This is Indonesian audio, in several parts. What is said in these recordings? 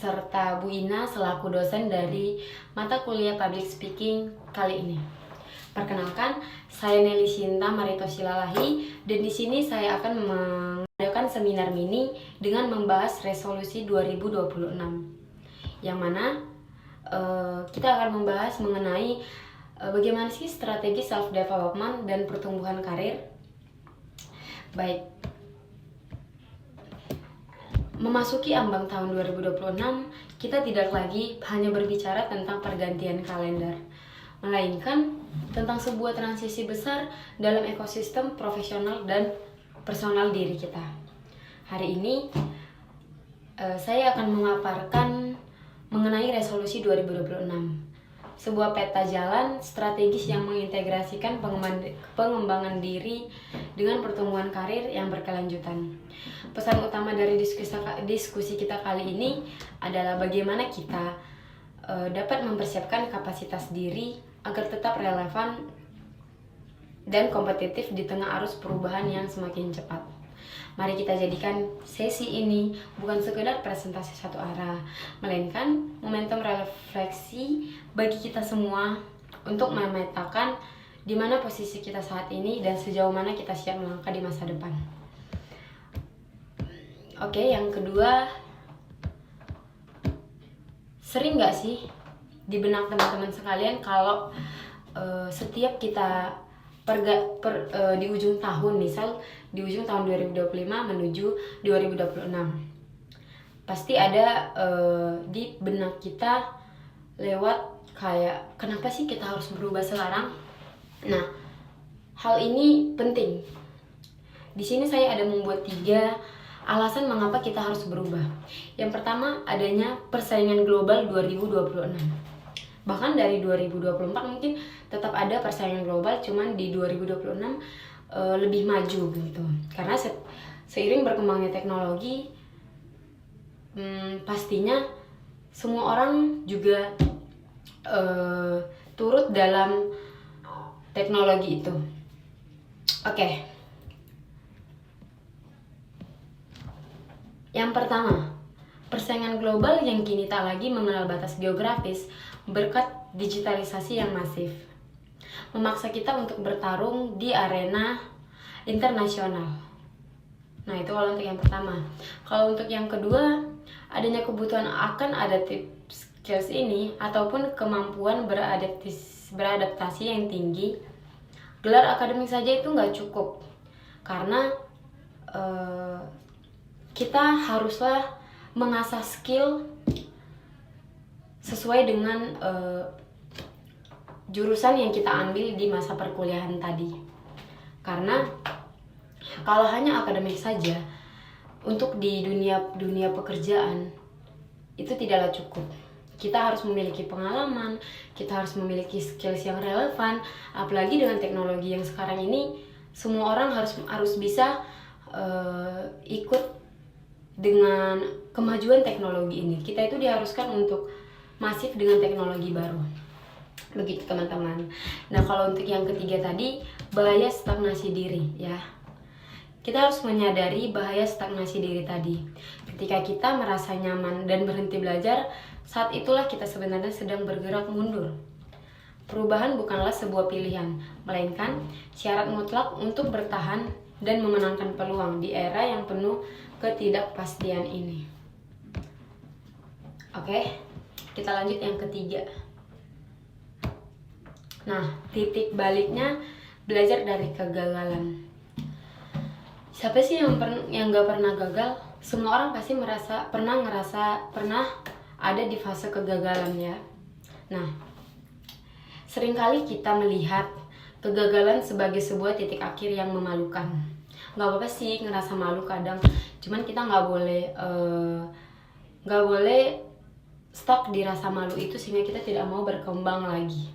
serta Bu Ina selaku dosen dari mata kuliah Public Speaking kali ini. Perkenalkan, saya Nelly Sinta Maritosilalahhi dan di sini saya akan mengadakan seminar mini dengan membahas resolusi 2026. Yang mana kita akan membahas mengenai bagaimana sih strategi self development dan pertumbuhan karir. Baik. Memasuki ambang tahun 2026, kita tidak lagi hanya berbicara tentang pergantian kalender, melainkan tentang sebuah transisi besar dalam ekosistem profesional dan personal diri kita. Hari ini, saya akan memaparkan mengenai resolusi 2026, sebuah peta jalan strategis yang mengintegrasikan pengembangan diri dengan pertumbuhan karir yang berkelanjutan. Pesan utama dari diskusi kita kali ini adalah bagaimana kita dapat mempersiapkan kapasitas diri agar tetap relevan dan kompetitif di tengah arus perubahan yang semakin cepat. Mari kita jadikan sesi ini bukan sekedar presentasi satu arah, melainkan momentum refleksi bagi kita semua untuk memetakan di mana posisi kita saat ini dan sejauh mana kita siap melangkah di masa depan. Oke, yang kedua, sering nggak sih di benak teman-teman sekalian kalau setiap kita di ujung tahun, misal di ujung tahun 2025 menuju 2026, pasti ada di benak kita lewat kayak kenapa sih kita harus berubah sekarang? Nah, hal ini penting. Di sini saya ada membuat 3 alasan mengapa kita harus berubah. Yang pertama, adanya persaingan global 2026. Bahkan dari 2024 mungkin tetap ada persaingan global, cuman di 2026 lebih maju gitu. Karena seiring berkembangnya teknologi, pastinya semua orang juga turut dalam teknologi itu. Oke. Yang pertama, persaingan global yang kini tak lagi mengenal batas geografis berkat digitalisasi yang masif, memaksa kita untuk bertarung di arena internasional. Nah, itu kalau untuk yang pertama. Kalau untuk yang kedua, adanya kebutuhan akan adaptive skills ini ataupun kemampuan beradaptasi yang tinggi. Gelar akademik saja itu nggak cukup, karena kita haruslah mengasah skill sesuai dengan jurusan yang kita ambil di masa perkuliahan tadi. Karena kalau hanya akademik saja untuk di dunia pekerjaan itu tidaklah cukup. Kita harus memiliki pengalaman, kita harus memiliki skills yang relevan, apalagi dengan teknologi yang sekarang ini semua orang harus bisa ikut dengan kemajuan teknologi ini. Kita itu diharuskan untuk masif dengan teknologi baru. Begitu teman-teman. Nah, kalau untuk yang ketiga tadi, bahaya stagnasi diri ya. Kita harus menyadari bahaya stagnasi diri tadi. Ketika kita merasa nyaman dan berhenti belajar, saat itulah kita sebenarnya sedang bergerak mundur. Perubahan bukanlah sebuah pilihan, melainkan syarat mutlak untuk bertahan dan memenangkan peluang di era yang penuh ketidakpastian ini. Oke, kita lanjut yang ketiga. Nah, titik baliknya belajar dari kegagalan. Siapa sih yang gak pernah gagal? Semua orang pasti pernah ada di fase kegagalan ya. Nah, seringkali kita melihat kegagalan sebagai sebuah titik akhir yang memalukan. Gak apa-apa sih ngerasa malu kadang, cuman kita nggak boleh stuck di rasa malu itu sehingga kita tidak mau berkembang lagi.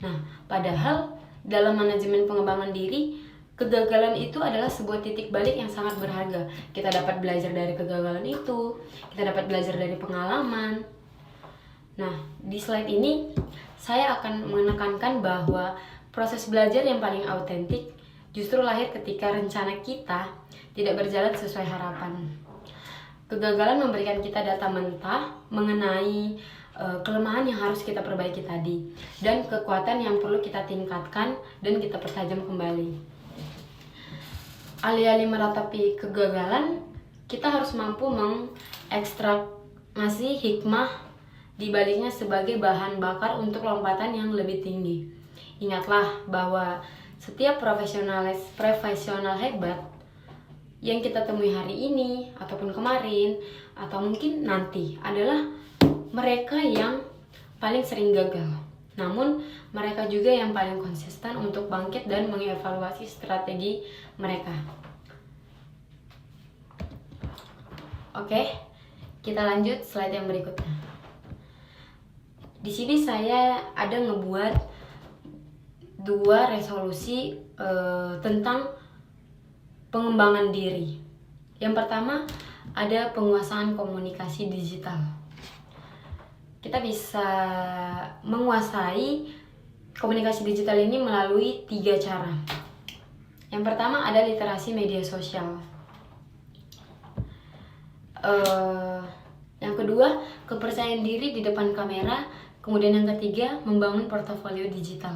Nah, padahal dalam manajemen pengembangan diri, kegagalan itu adalah sebuah titik balik yang sangat berharga. Kita dapat belajar dari kegagalan itu, kita dapat belajar dari pengalaman. Nah, di slide ini saya akan menekankan bahwa proses belajar yang paling autentik justru lahir ketika rencana kita tidak berjalan sesuai harapan. Kegagalan memberikan kita data mentah mengenai kelemahan yang harus kita perbaiki tadi, dan kekuatan yang perlu kita tingkatkan dan kita pertajam kembali. Alih-alih meratapi kegagalan, kita harus mampu mengekstrak ngasih hikmah di baliknya sebagai bahan bakar untuk lompatan yang lebih tinggi. Ingatlah bahwa setiap profesional hebat yang kita temui hari ini ataupun kemarin atau mungkin nanti adalah mereka yang paling sering gagal. Namun mereka juga yang paling konsisten untuk bangkit dan mengevaluasi strategi mereka. Oke, kita lanjut slide yang berikutnya. Di sini saya ada ngebuat 2 resolusi tentang pengembangan diri. Yang pertama ada penguasaan komunikasi digital. Kita bisa menguasai komunikasi digital ini melalui 3 cara. Yang pertama ada literasi media sosial. Yang kedua, kepercayaan diri di depan kamera. Kemudian yang ketiga, membangun portofolio digital.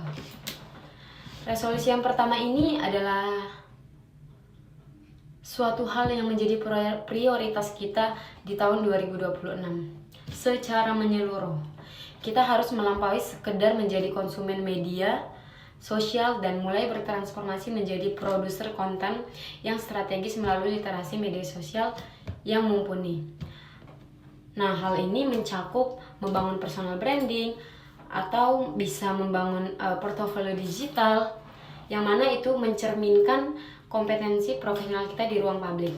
Resolusi yang pertama ini adalah suatu hal yang menjadi prioritas kita di tahun 2026. Secara menyeluruh, kita harus melampaui sekedar menjadi konsumen media sosial dan mulai bertransformasi menjadi produser konten yang strategis melalui literasi media sosial yang mumpuni. Nah, hal ini mencakup membangun personal branding atau bisa membangun portofolio digital yang mana itu mencerminkan kompetensi profesional kita di ruang publik.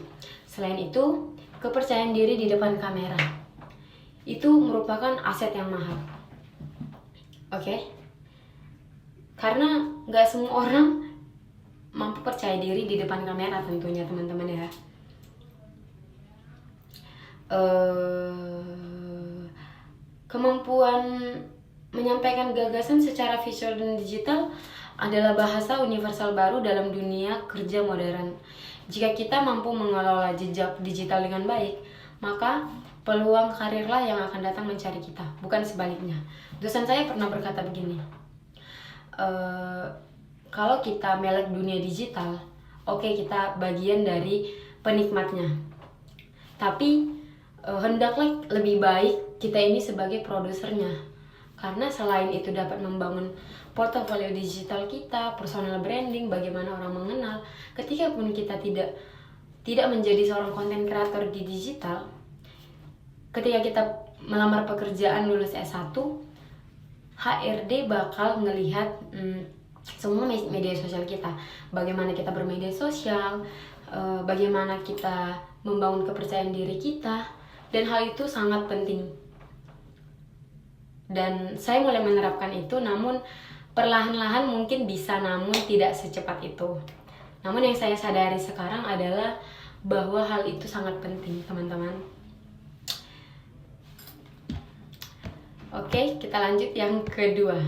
Selain itu, kepercayaan diri di depan kamera itu merupakan aset yang mahal. Oke? Karena nggak semua orang mampu percaya diri di depan kamera tentunya teman-teman ya. Kemampuan menyampaikan gagasan secara visual dan digital adalah bahasa universal baru dalam dunia kerja modern. Jika kita mampu mengelola jejak digital dengan baik, maka peluang karirlah yang akan datang mencari kita, bukan sebaliknya. Dosen saya pernah berkata begini, kalau kita melek dunia digital, oke, kita bagian dari penikmatnya. Tapi hendaklah lebih baik kita ini sebagai produsernya. Karena selain itu dapat membangun portofolio digital kita, personal branding, bagaimana orang mengenal. Ketika pun kita tidak menjadi seorang konten kreator di digital, ketika kita melamar pekerjaan lulus S1, HRD bakal ngelihat semua media sosial kita. Bagaimana kita bermedia sosial, bagaimana kita membangun kepercayaan diri kita, dan hal itu sangat penting. Dan saya mulai menerapkan itu, namun perlahan-lahan mungkin bisa, namun tidak secepat itu. Namun yang saya sadari sekarang adalah bahwa hal itu sangat penting, teman-teman. Oke, kita lanjut yang kedua.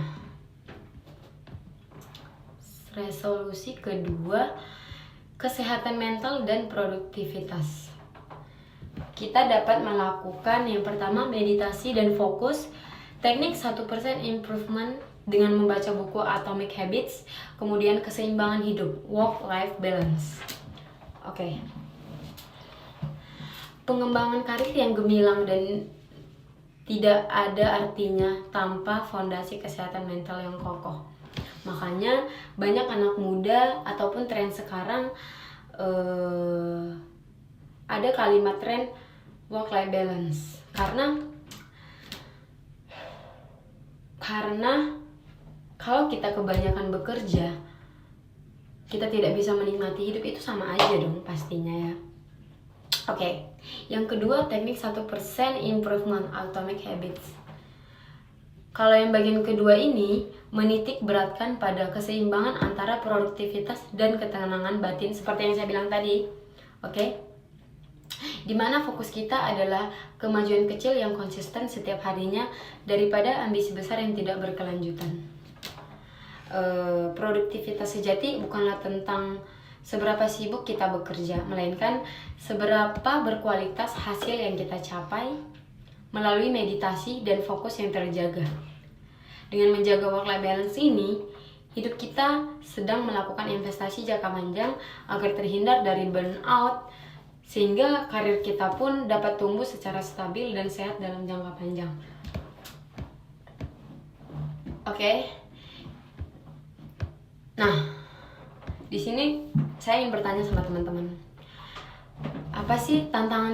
Resolusi kedua, kesehatan mental dan produktivitas. Kita dapat melakukan yang pertama meditasi dan fokus, teknik 1% improvement dengan membaca buku Atomic Habits, kemudian keseimbangan hidup, work-life balance. Oke. Pengembangan karir yang gemilang dan tidak ada artinya tanpa fondasi kesehatan mental yang kokoh. Makanya banyak anak muda ataupun tren sekarang ada kalimat tren work-life balance. Karena kalau kita kebanyakan bekerja, kita tidak bisa menikmati hidup, itu sama aja dong pastinya ya. Oke, yang kedua teknik 1% improvement Atomic Habits. Kalau yang bagian kedua ini menitik beratkan pada keseimbangan antara produktivitas dan ketenangan batin seperti yang saya bilang tadi. Oke? Dimana fokus kita adalah kemajuan kecil yang konsisten setiap harinya daripada ambisi besar yang tidak berkelanjutan. Produktivitas sejati bukanlah tentang seberapa sibuk kita bekerja, melainkan seberapa berkualitas hasil yang kita capai melalui meditasi dan fokus yang terjaga. Dengan menjaga work-life balance ini, hidup kita sedang melakukan investasi jangka panjang agar terhindar dari burnout, sehingga karir kita pun dapat tumbuh secara stabil dan sehat dalam jangka panjang. Oke. Nah, di sini saya ingin bertanya sama teman-teman. Apa sih tantangan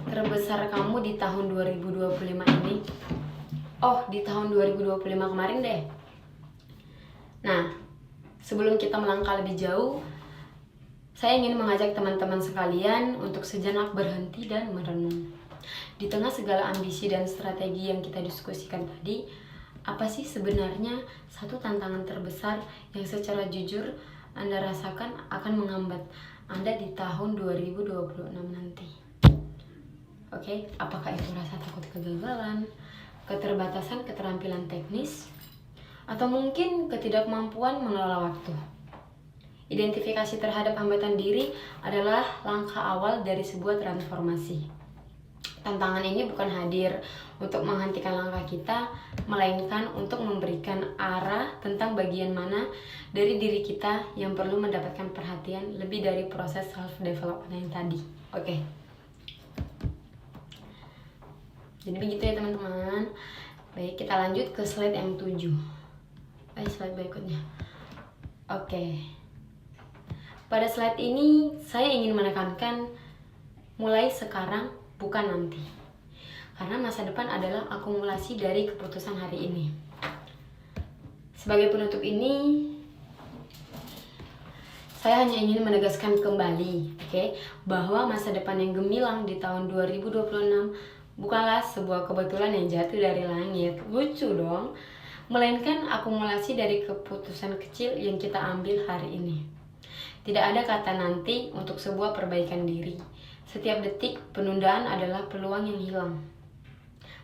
terbesar kamu di tahun 2025 ini? Oh, di tahun 2025 kemarin deh. Nah, sebelum kita melangkah lebih jauh, saya ingin mengajak teman-teman sekalian untuk sejenak berhenti dan merenung. Di tengah segala ambisi dan strategi yang kita diskusikan tadi, apa sih sebenarnya satu tantangan terbesar yang secara jujur Anda rasakan akan menghambat Anda di tahun 2026 nanti? Oke, apakah itu rasa takut kegagalan, keterbatasan keterampilan teknis, atau mungkin ketidakmampuan mengelola waktu? Identifikasi terhadap hambatan diri adalah langkah awal dari sebuah transformasi. Tantangan ini bukan hadir untuk menghentikan langkah kita, melainkan untuk memberikan arah tentang bagian mana dari diri kita yang perlu mendapatkan perhatian lebih dari proses self-development yang tadi. Oke. Jadi begitu ya teman-teman. Baik, kita lanjut ke slide yang 7. Slide berikutnya. Oke. Pada slide ini, saya ingin menekankan mulai sekarang, bukan nanti. Karena masa depan adalah akumulasi dari keputusan hari ini. Sebagai penutup ini, saya hanya ingin menegaskan kembali, bahwa masa depan yang gemilang di tahun 2026 bukanlah sebuah kebetulan yang jatuh dari langit. Lucu dong. Melainkan akumulasi dari keputusan kecil yang kita ambil hari ini. Tidak ada kata nanti untuk sebuah perbaikan diri. Setiap detik penundaan adalah peluang yang hilang.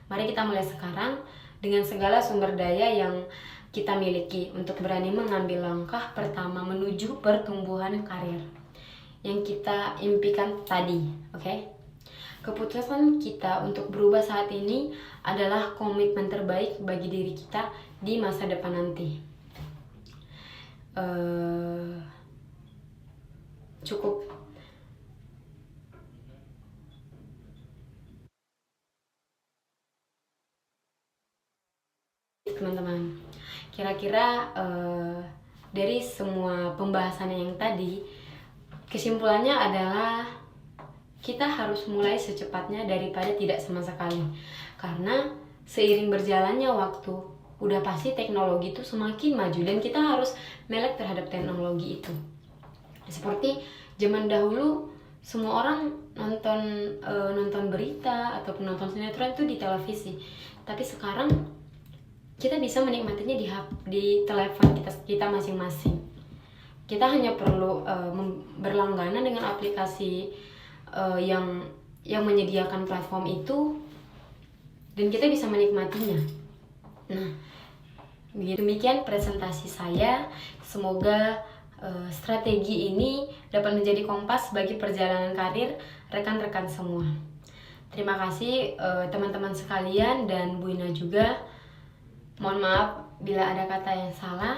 Mari kita mulai sekarang dengan segala sumber daya yang kita miliki untuk berani mengambil langkah pertama menuju pertumbuhan karir yang kita impikan tadi. Keputusan kita untuk berubah saat ini adalah komitmen terbaik bagi diri kita di masa depan nanti. Cukup. Teman-teman, kira-kira dari semua pembahasan yang tadi, kesimpulannya adalah kita harus mulai secepatnya daripada tidak sama sekali. Karena seiring berjalannya waktu, udah pasti teknologi itu semakin maju dan kita harus melek terhadap teknologi itu. Seperti zaman dahulu, semua orang nonton berita ataupun nonton sinetron itu di televisi. Tapi sekarang kita bisa menikmatinya di telepon kita masing-masing. Kita hanya perlu berlangganan dengan aplikasi yang menyediakan platform itu, dan kita bisa menikmatinya. Nah, demikian presentasi saya. Semoga strategi ini dapat menjadi kompas bagi perjalanan karir rekan-rekan semua. Terima kasih teman-teman sekalian dan Bu Ina juga. Mohon maaf bila ada kata yang salah.